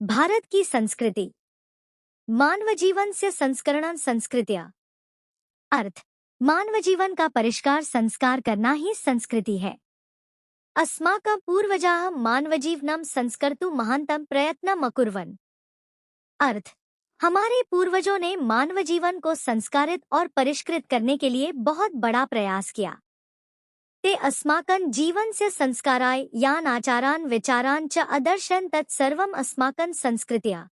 भारत की संस्कृति। मानव जीवन से संस्करण संस्कृत्या। अर्थ, मानव जीवन का परिष्कार संस्कार करना ही संस्कृति है। अस्माकं पूर्वजाः मानवजीवनं संस्कर्तुं महान्तं प्रयत्नम् अकुर्वन्। अर्थ, हमारे पूर्वजों ने मानव जीवन को संस्कारित और परिष्कृत करने के लिए बहुत बड़ा प्रयास किया। ते अस्माकं जीवनस्य संस्काराय यान् आचारान् विचारान् च अदर्शन् तत्सर्वम् अस्माकं संस्कृत्या।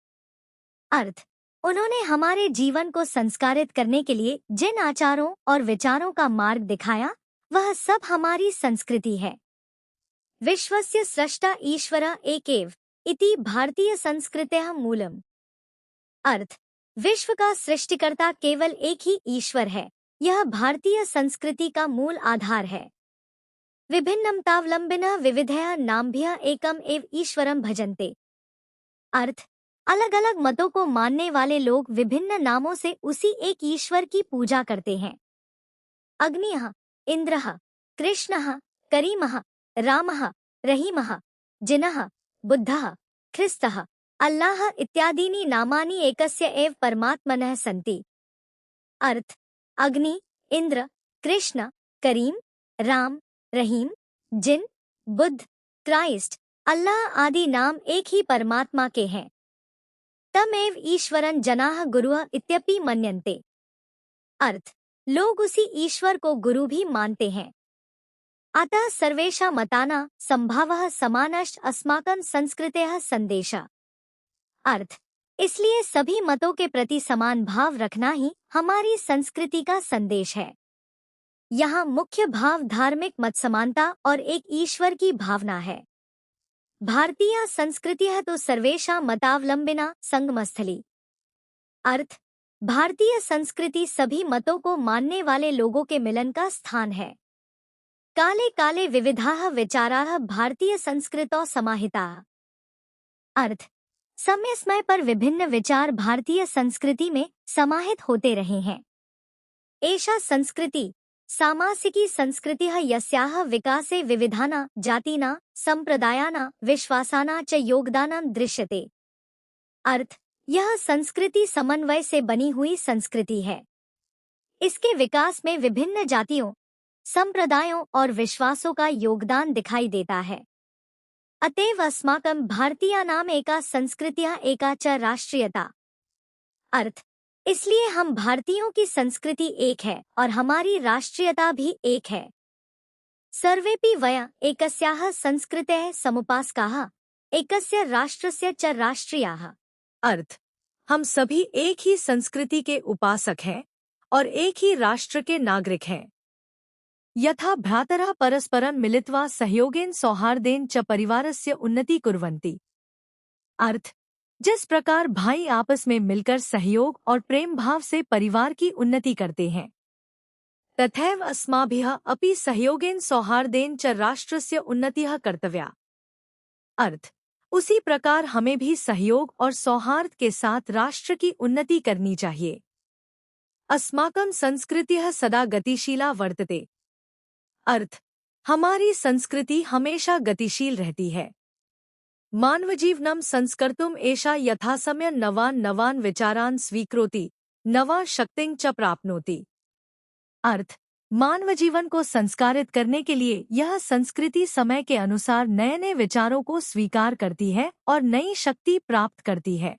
अर्थ, उन्होंने हमारे जीवन को संस्कारित करने के लिए जिन आचारों और विचारों का मार्ग दिखाया, वह सब हमारी संस्कृति है। विश्वस्य स्रष्टा ईश्वरः एकेव इति भारतीय संस्कृतेः मूलम्। अर्थ, विश्व का सृष्टिकर्ता केवल एक ही ईश्वर है, यह भारतीय संस्कृति का मूल आधार है। विभिन्नमतावलंबिनः विविधः नामभ्यः एकम एव ईश्वरं भजन्ते। अर्थ, अलग अलग मतों को मानने वाले लोग विभिन्न नामों से उसी एक ईश्वर की पूजा करते हैं। अग्निः, इंद्रः, कृष्णः, करीमः, रामः, रहीमः, जिनः, बुद्धः, ख्रिस्तः, अल्लाह इत्यादीनि नामानि एकस्य एव परमात्मनः सन्ति। अर्थ, अग्नि, इंद्र, कृष्ण, करीम, राम, रहीम, जिन, बुद्ध, क्राइस्ट, अल्लाह आदि नाम एक ही परमात्मा के हैं। तमेव ईश्वरं जनाः गुरुः इत्यपि मन्यन्ते। अर्थ, लोग उसी ईश्वर को गुरु भी मानते हैं। अतः सर्वेषां मतानां संभावः समानश्च अस्माकं संस्कृतेः संदेशः। अर्थ, इसलिए सभी मतों के प्रति समान भाव रखना ही हमारी संस्कृति का संदेश है। यहाँ मुख्य भाव धार्मिक मत समानता और एक ईश्वर की भावना है। भारतीय संस्कृतिः तो सर्वेषां मतावलंबिना संगमस्थली। अर्थ, भारतीय संस्कृति सभी मतों को मानने वाले लोगों के मिलन का स्थान है। काले काले विविधाः विचाराः भारतीय संस्कृतौ समाहिताः। अर्थ, समय समय पर विभिन्न विचार भारतीय संस्कृति में समाहित होते रहे हैं। एषा संस्कृति सामासिकी संस्कृतिः यस्याः विकासे विविधानां जातीनां संप्रदायानां विश्वासानां च योगदानं दृश्यते। अर्थ, यह संस्कृति समन्वय से बनी हुई संस्कृति है। इसके विकास में विभिन्न जातियों, संप्रदायों और विश्वासों का योगदान दिखाई देता है। अतएव अस्माकं भारतीयानाम् एका संस्कृतिः एका च राष्ट्रीयता। अर्थ, इसलिए हम भारतीयों की संस्कृति एक है और हमारी राष्ट्रीयता भी एक है। सर्वेपि वयम् एकस्याः संस्कृतेः समुपासकाः, एकस्य राष्ट्रस्य च राष्ट्रीयाः। अर्थ, हम सभी एक ही संस्कृति के उपासक हैं और एक ही राष्ट्र के नागरिक हैं। यथा भ्रातरः परस्परं मिलित्वा सहयोगेन सौहार्देन च परिवारस्य उन्नति कुर्वन्ति। अर्थ, जिस प्रकार भाई आपस में मिलकर सहयोग और प्रेम भाव से परिवार की उन्नति करते हैं, तथैव अस्माभिः अपि सहयोगेन सौहार्देन च राष्ट्रस्य उन्नतिः कर्तव्या। अर्थ, उसी प्रकार हमें भी सहयोग और सौहार्द के साथ राष्ट्र की उन्नति करनी चाहिए। अस्माकं संस्कृतिः सदा गतिशीला वर्तते। अर्थ, हमारी संस्कृति हमेशा गतिशील रहती है। मानवजीवनं संस्कर्तुम् एषा यथासमयं नवान् नवान् विचारान् स्वीकरोति, नवा शक्तिं च प्राप्नोति। अर्थ, मानव जीवन को संस्कारित करने के लिए यह संस्कृति समय के अनुसार नए नए विचारों को स्वीकार करती है और नई शक्ति प्राप्त करती है।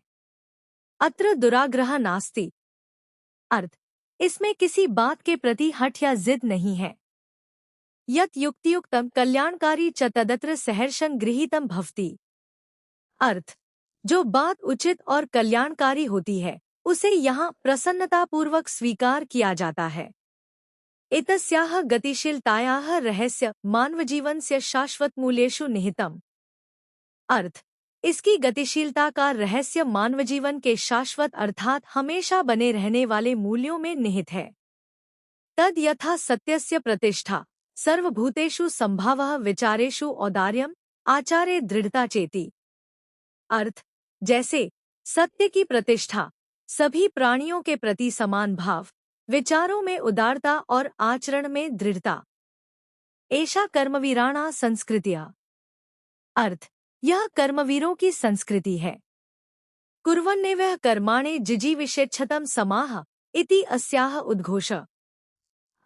अत्र दुराग्रह नास्ति। अर्थ, इसमें किसी बात के प्रति हठ या जिद नहीं है। यत् युक्तियुक्तं कल्याणकारी च तदत्र सहर्षं गृहीतं भवति। अर्थ, जो बात उचित और कल्याणकारी होती है, उसे यहाँ प्रसन्नतापूर्वक स्वीकार किया जाता है। एतस्याः गतिशीलतायाः रहस्य मानवजीवनस्य शाश्वतमूल्येषु निहितम्। अर्थ, इसकी गतिशीलता का रहस्य मानवजीवन के शाश्वत अर्थात हमेशा बने रहने वाले मूल्यों में निहित है। तद यथा सत्यस्य प्रतिष्ठा सर्वभूतेषु संभावः विचारेषु औदार्यम् आचारे दृढ़ता चेति। अर्थ, जैसे सत्य की प्रतिष्ठा, सभी प्राणियों के प्रति समान भाव, विचारों में उदारता और आचरण में दृढ़ता। एषा कर्मवीराणा संस्कृतिः। अर्थ, यह कर्मवीरों की संस्कृति है। कुर्वन्नेवः कर्माणि जिजीविषेच्छतं समाह इति अस्याह उद्घोष।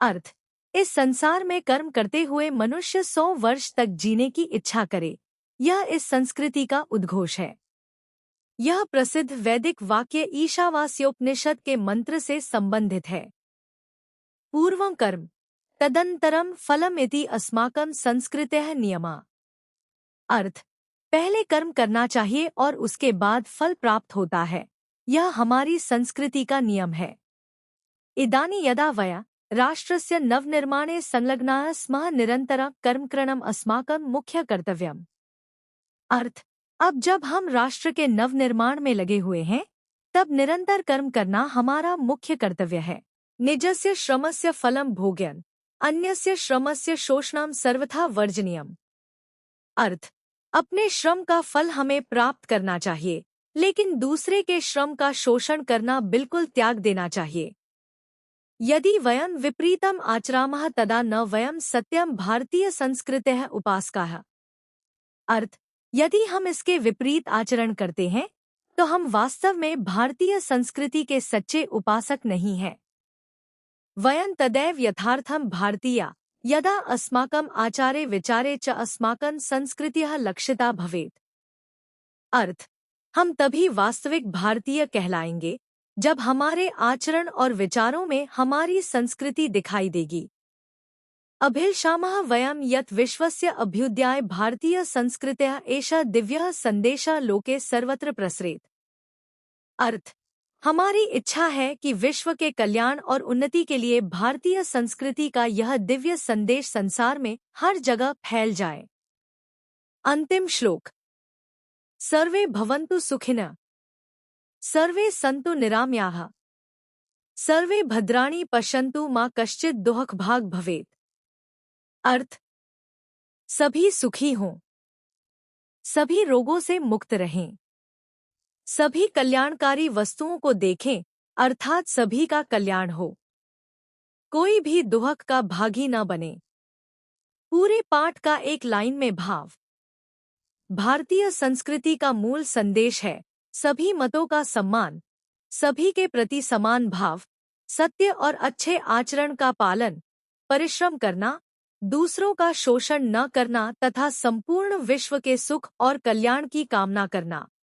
अर्थ, इस संसार में कर्म करते हुए मनुष्य 100 वर्ष तक जीने की इच्छा करे, यह इस संस्कृति का उद्घोष है। यह प्रसिद्ध वैदिक वाक्य ईशावास्योपनिषद के मंत्र से संबंधित है। पूर्वं कर्म तदंतरम फलम इति अस्माकं संस्कृतयः नियमा। अर्थ, पहले कर्म करना चाहिए और उसके बाद फल प्राप्त होता है, यह हमारी संस्कृति का नियम है। इदानी यदा वयं राष्ट्रस्य नवनिर्माणे संलग्नाः स्मः निरन्तरं कर्मकरणम् अस्माकं मुख्य कर्तव्यम्। अर्थ, अब जब हम राष्ट्र के नवनिर्माण में लगे हुए हैं, तब निरंतर कर्म करना हमारा मुख्य कर्तव्य है। निजस्य श्रमस्य फलं भोग्यं अन्यस्य श्रमस्य शोषणं सर्वथा वर्जनीयम्। अर्थ, अपने श्रम का फल हमें प्राप्त करना चाहिए, लेकिन दूसरे के श्रम का शोषण करना बिल्कुल त्याग देना चाहिए। यदि वयं विपरीतम् आचरामः तदा न वयं सत्यं भारतीय संस्कृतेः उपासकाः। अर्थ, यदि हम इसके विपरीत आचरण करते हैं तो हम वास्तव में भारतीय संस्कृति के सच्चे उपासक नहीं हैं। वयं तदैव यथार्थं भारतीया यदा अस्माकं आचारे विचारे च अस्माकं संस्कृतिः लक्षिता भवेत्। अर्थ, हम तभी वास्तविक भारतीय कहलाएंगे जब हमारे आचरण और विचारों में हमारी संस्कृति दिखाई देगी। अभिलषामः वयं यत् विश्वस्य अभ्युदयाय भारतीय संस्कृतेः एषः दिव्यः सन्देशः लोके सर्वत्र प्रसरेत्। अर्थ, हमारी इच्छा है कि विश्व के कल्याण और उन्नति के लिए भारतीय संस्कृति का यह दिव्य संदेश संसार में हर जगह फैल जाए। अंतिम श्लोक। सर्वे भवन्तु सुखिनः, सर्वे सन्तु निरामयाः, सर्वे भद्राणि पश्यन्तु मा कश्चित् दुःखभाग् भवेत्। अर्थ, सभी सुखी हों, सभी रोगों से मुक्त रहें, सभी कल्याणकारी वस्तुओं को देखें, अर्थात सभी का कल्याण हो, कोई भी दुःख का भागी न बने। पूरे पाठ का एक लाइन में भाव। भारतीय संस्कृति का मूल संदेश है सभी मतों का सम्मान, सभी के प्रति समान भाव, सत्य और अच्छे आचरण का पालन, परिश्रम करना, दूसरों का शोषण न करना तथा संपूर्ण विश्व के सुख और कल्याण की कामना करना।